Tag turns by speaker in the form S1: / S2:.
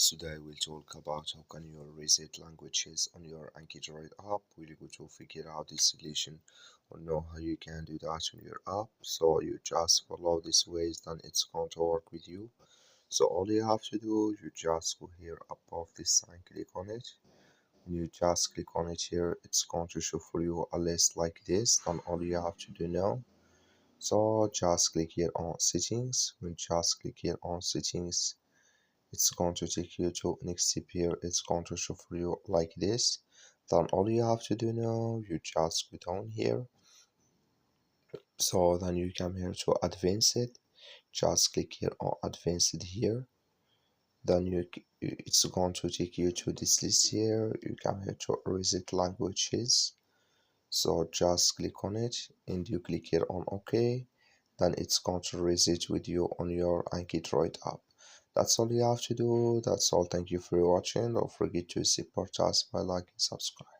S1: Today we'll talk about how can you reset languages on your AnkiDroid app. We're going to figure out this solution or know how you can do that on your app. So you just follow these ways, then it's going to work with you. So all you have to do, you just go here above this sign, click on it. When you just click on it here, it's going to show for you a list like this. Then all you have to do now, so just click here on settings. When you just click here on settings, it's going to take you to next step here. It's going to show for you like this. Then all you have to do now, you just go down here. So then you come here to advanced. Just click here on advanced here. Then it's going to take you to this list here. You come here to reset languages. So just click on it and you click here on OK. Then it's going to reset with you on your AnkiDroid app. That's all you have to do. That's all. Thank you for watching. Don't forget to support us by liking and subscribe.